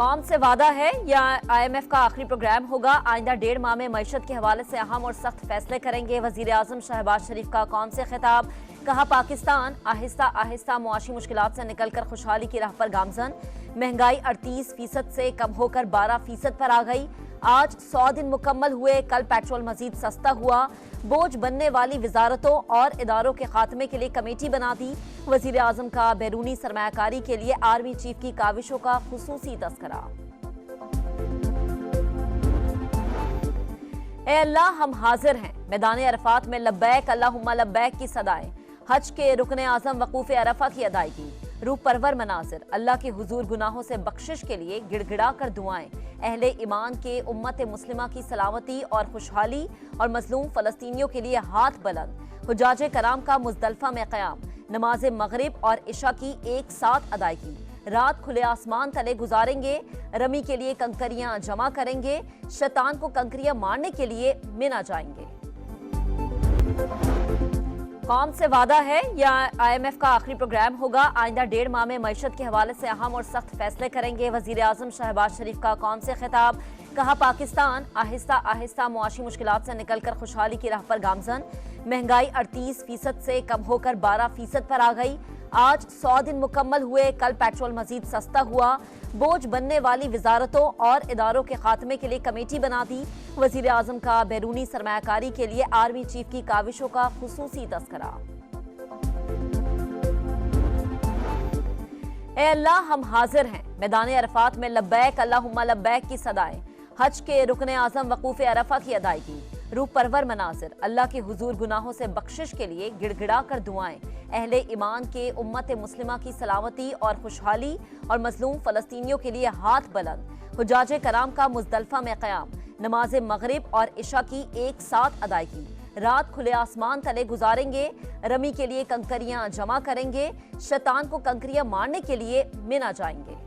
कौम से वादा है या IMF का आखिरी प्रोग्राम होगा। आइंदा 1.5 माह में मईशत के हवाले से अहम और सख्त फैसले करेंगे। वजीर आजम शहबाज शरीफ का कौम से खिताब। कहा, पाकिस्तान आहिस्ता आहिस्ता मुआशी मुश्किलात से निकलकर खुशहाली की राह पर गामजन। महंगाई 38% से कम होकर 12% पर आ गई। आज 100 दिन मुकम्मल हुए। कल पेट्रोल मजीद सस्ता हुआ। बोझ बनने वाली वजारतों और इदारों के खात्मे के लिए कमेटी बना दी। वजीर आजम का बैरूनी सरमायाकारी के लिए आर्मी चीफ की काविशों का खुसूसी तस्करा। ए अल्लाह हम हाजिर हैं, मैदान अरफात में लब्बैक अल्लाहुम्मा लब्बैक की सदाएं। हज के रुकन आजम वकूफ अरफा की अदायगी। रूह परवर मनाजिर। अल्लाह के हुजूर गुनाहों से बख्शिश के लिए गिड़गिड़ा कर दुआएं। अहले ईमान के उम्मत मुस्लिमा की सलामती और खुशहाली और मजलूम फलस्तीनियों के लिए हाथ बुलंद। हुजाजे कराम का मुजदलफा में क़याम। नमाज मगरिब और इशा की एक साथ अदायगी। रात खुले आसमान तले गुजारेंगे। रमी के लिए कंकरियां जमा करेंगे। शैतान को कंकरियां मारने के लिए मिना जाएंगे। कौम से वादा है या IMF का आखिरी प्रोग्राम होगा। आइंदा 1.5 माह में मईशत के हवाले से अहम और सख्त फैसले करेंगे। वजीर आजम शहबाज शरीफ का कौम से खिताब। कहा, पाकिस्तान आहिस्ता आहिस्ता मुआशी मुश्किलात से निकलकर खुशहाली की राह पर गामजन। महंगाई 38% से कम होकर 12% पर आ गई। आज 100 दिन मुकम्मल हुए। कल पेट्रोल मजीद सस्ता हुआ। बोझ बनने वाली वजारतों और इदारों के खात्मे के लिए कमेटी बना दी। वजीर आजम का बैरूनी सरमायाकारी के लिए आर्मी चीफ की काविशों का खुसूसी तस्करा। ए अल्लाह हम हाजिर हैं, मैदान अरफात में लब्बैक अल्लाहुम्मा लब्बैक की सदाएं। हज के रुकन आजम वकूफ अरफा की अदायगी। रूह परवर मनाजिर। अल्लाह के हुजूर गुनाहों से बख्शिश के लिए गिड़गिड़ा कर दुआएं। अहले ईमान के उम्मत मुस्लिमा की सलामती और खुशहाली और मजलूम फलस्तीनियों के लिए हाथ बुलंद। हुजाजे कराम का मुजदलफा में क़याम। नमाज मगरिब और इशा की एक साथ अदायगी। रात खुले आसमान तले गुजारेंगे। रमी के लिए कंकरियां जमा करेंगे। शैतान को कंकरियां मारने के लिए मिना जाएंगे।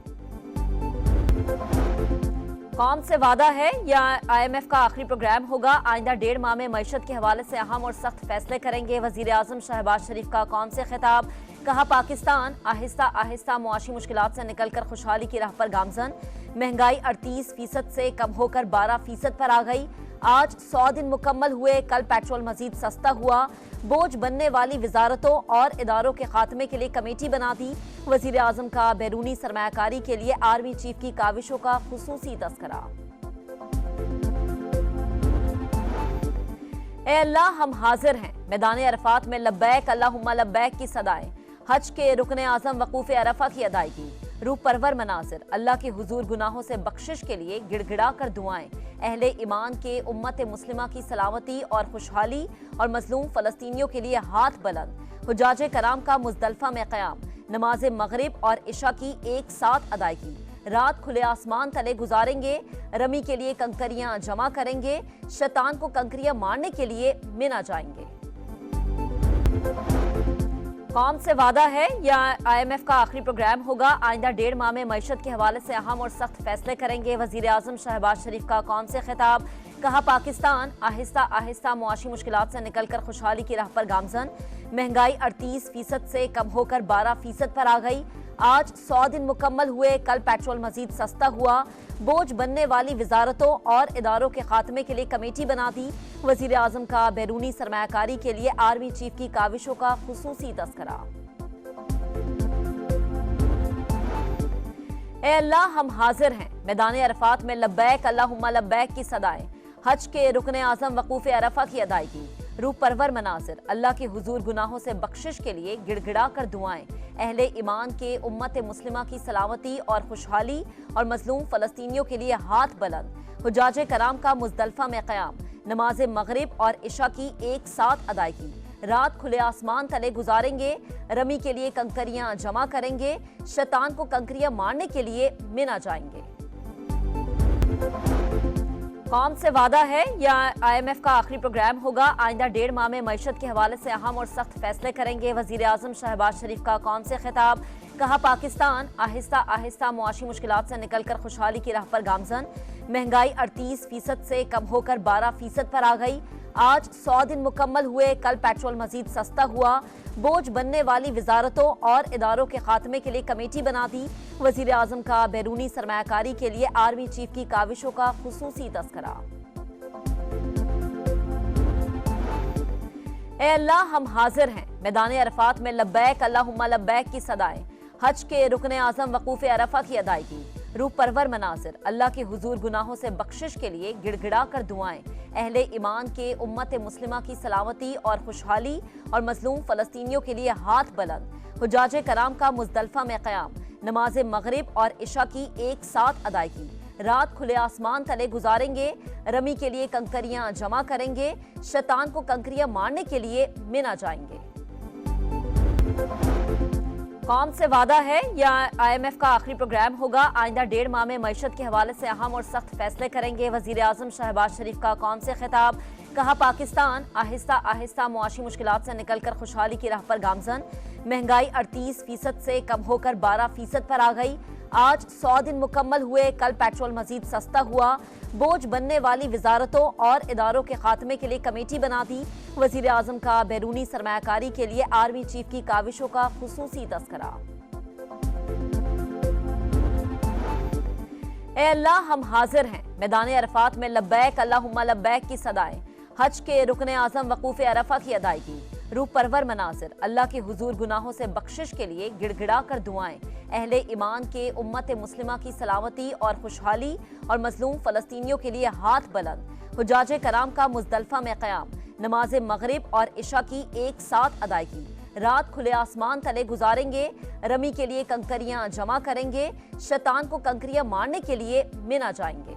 कौम से वादा है या IMF का आखिरी प्रोग्राम होगा। आइंदा 1.5 माह में मईशत के हवाले से अहम और सख्त फैसले करेंगे। वजीर आजम शहबाज शरीफ का कौम से खिताब। कहा, पाकिस्तान आहिस्ता आहिस्ता मुआशी मुश्किलात से निकलकर खुशहाली की राह पर गामजन। महंगाई 38% से कम होकर 12% पर आ गई। आज 100 दिन मुकम्मल हुए। कल पेट्रोल मजीद सस्ता हुआ। बोझ बनने वाली वजारतों और इदारों के खात्मे के लिए कमेटी बना दी। वजीर आजम का बैरूनी सरमायाकारी के लिए आर्मी चीफ की काविशों का खुसूसी तस्करा। ए अल्लाह हम हाजिर हैं, मैदान अरफात में लब्बैक अल्लाहुम्मा लब्बैक की सदाएं। हज के रुकन आजम वकूफ अरफा की अदायगी। रूह परवर मनाजिर। अल्लाह के हुजूर गुनाहों से बख्शिश के लिए गिड़गिड़ा कर दुआएं। अहले ईमान के उम्मत मुस्लिमा की सलामती और खुशहाली और मजलूम फलस्तीनियों के लिए हाथ बुलंद। हुजाजे कराम का मुजदलफा में क़याम। नमाज मगरिब और इशा की एक साथ अदायगी। रात खुले आसमान तले गुजारेंगे। रमी के लिए कंकरियां जमा करेंगे। शैतान को कंकरियां मारने के लिए मिना जाएंगे। कौम से वादा है या IMF का आखिरी प्रोग्राम होगा। आइंदा 1.5 माह में मईशत के हवाले से अहम और सख्त फैसले करेंगे। वजीर आजम शहबाज शरीफ का कौम से खिताब। कहा, पाकिस्तान आहिस्ता आहिस्ता मुआशी मुश्किलात से निकलकर खुशहाली की राह पर गामजन। महंगाई 38% से कम होकर 12% पर आ गई। आज 100 दिन मुकम्मल हुए। कल पेट्रोल मजीद सस्ता हुआ। बोझ बनने वाली वजारतों और इदारों के खात्मे के लिए कमेटी बना दी। वजीर आजम का बैरूनी सरमायाकारी के लिए आर्मी चीफ की काविशों का खुसूसी तस्करा। ए अल्लाह हम हाजिर हैं, मैदान अरफात में लब्बैक अल्लाहुम्मा लब्बैक की सदाएं। हज के रुकन आजम वकूफ अरफा की अदायगी। रूह परवर मनाजिर। अल्लाह के हुजूर गुनाहों से बख्शिश के लिए गिड़गिड़ा कर दुआएं। अहले ईमान के उम्मत मुस्लिमा की सलामती और खुशहाली और मजलूम फलस्तीनियों के लिए हाथ बुलंद। हुजाजे कराम का मुजदलफा में क़याम। नमाज मगरिब और इशा की एक साथ अदायगी। रात खुले आसमान तले गुजारेंगे। रमी के लिए कंकरियां जमा करेंगे। शैतान को कंकरियां मारने के लिए मिना जाएंगे। कौम से वादा है या IMF का आखिरी प्रोग्राम होगा। आइंदा 1.5 माह में मईशत के हवाले से अहम और सख्त फैसले करेंगे। वजीर आजम शहबाज शरीफ का कौम से खिताब। कहा, पाकिस्तान आहिस्ता आहिस्ता मुआशी मुश्किलात से निकलकर खुशहाली की राह पर गामजन। महंगाई 38% से कम होकर 12% पर आ गई। आज 100 दिन मुकम्मल हुए, कल पेट्रोल मजीद सस्ता हुआ। बोझ बनने वाली वजारतों और इदारों के खात्मे के लिए कमेटी बना दी। वजीर आजम का बैरूनी सरमायाकारी के लिए आर्मी चीफ की काविशों का खुसूसी तस्करा। ए अल्लाह हम हाजिर हैं, मैदान अरफात में लब्बैक अल्लाहुम्मा लब्बैक की सदाएं। हज के रुकने आजम वकूफ अरफा की अदायगी। रूह परवर मनासिर, अल्लाह के हुजूर गुनाहों से बख्शिश के लिए गिड़गिड़ा कर दुआएं। अहले ईमान के उम्मत मुस्लिमा की सलामती और खुशहाली और मजलूम फलस्तीनियों के लिए हाथ बुलंद। हुजाजे कराम का मुजदलफा में क़याम। नमाज मगरिब और इशा की एक साथ अदायगी। रात खुले आसमान तले गुजारेंगे। रमी के लिए कंकरियां जमा करेंगे। शैतान को कंकरियां मारने के लिए मिना जाएंगे। कौम से वादा है या IMF का आखिरी प्रोग्राम होगा। आइंदा 1.5 माह में मईशत के हवाले से अहम और सख्त फैसले करेंगे। वजीर आजम शहबाज शरीफ का कौम से खिताब। कहा पाकिस्तान आहिस्ता आहिस्ता मुआशी मुश्किलात से निकलकर खुशहाली की राह पर गामजन। महंगाई 38% से कम होकर 12% पर आ गई। आज 100 दिन मुकम्मल हुए, कल पेट्रोल मजीद सस्ता हुआ। बोझ बनने वाली वजारतों और इदारों के खात्मे के लिए कमेटी बना दी। वजीर आजम का बैरूनी सरमायाकारी के लिए आर्मी चीफ की काविशों का खुसूसी तस्करा। ए अल्लाह हम हाजिर हैं, मैदान अरफात में लब्बैक अल्लाहुम्मा लब्बैक की सदाएं। हज के रुकने आजम वकूफ अरफा की अदायगी। रूह परवर मनासिर, अल्लाह के हुजूर गुनाहों से बख्शिश के लिए गिड़गिड़ा कर दुआएं। अहले ईमान के उम्मत मुस्लिमा की सलामती और खुशहाली और मजलूम फलस्तीनियों के लिए हाथ बुलंद। हुजाजे कराम का मुजदलफा में क़याम। नमाज मगरिब और इशा की एक साथ अदायगी। रात खुले आसमान तले गुजारेंगे। रमी के लिए कंकरियां जमा करेंगे। शैतान को कंकरियां मारने के लिए मिना जाएंगे।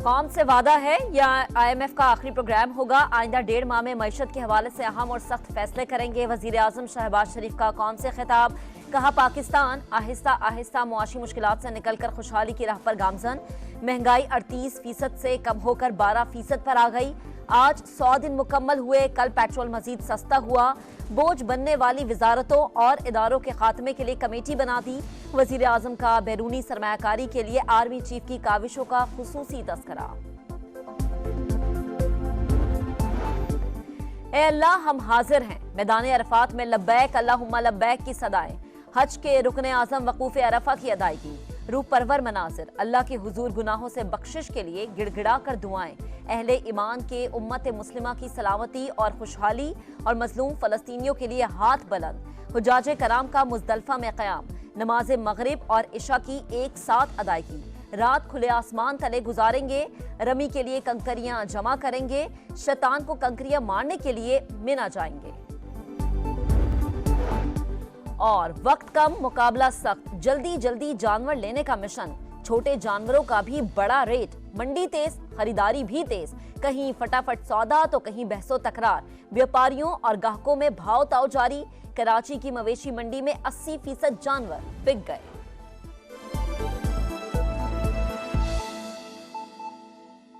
कौम से वादा है या IMF का आखिरी प्रोग्राम होगा। आइंदा 1.5 माह में मईशत के हवाले से अहम और सख्त फैसले करेंगे। वजीर आजम शहबाज शरीफ का कौम से खिताब। कहा पाकिस्तान आहिस्ता आहिस्ता मुआशी मुश्किलात से निकलकर खुशहाली की राह पर गामजन। महंगाई 38% से कम होकर 12% पर आ गई। आज 100 दिन मुकम्मल हुए, कल पेट्रोल मजीद सस्ता हुआ। बोझ बनने वाली वजारतों और इदारों के खात्मे के लिए कमेटी बना दी। वजीर आजम का बैरूनी सरमायाकारी के लिए आर्मी चीफ की काविशों का खुसूसी तस्करा। ए अल्लाह हम हाजिर हैं, मैदान अरफात में लब्बैक अल्लाहुम्मा लब्बैक की सदाएं। हज के रुकने आजम वकूफ अरफा की अदायगी। रूह परवर मनासिर, अल्लाह के हुजूर गुनाहों से बख्शिश के लिए गिड़गिड़ा कर दुआएं। अहले ईमान के उम्मत मुस्लिमा की सलामती और खुशहाली और मजलूम फलस्तीनियों के लिए हाथ बुलंद। हुजाजे कराम का मुजदलफा में क़याम। नमाज मगरिब और इशा की एक साथ अदायगी। रात खुले आसमान तले गुजारेंगे। रमी के लिए कंकरियां जमा करेंगे। शैतान को कंकरियां मारने के लिए मिना जाएंगे। और वक्त कम, मुकाबला सख्त, जल्दी जल्दी जानवर लेने का मिशन। छोटे जानवरों का भी बड़ा रेट। मंडी तेज, खरीदारी भी तेज। कहीं फटाफट सौदा तो कहीं बहसो तकरार। व्यापारियों और ग्राहकों में भाव ताव जारी। कराची की मवेशी मंडी में 80% जानवर बिक गए।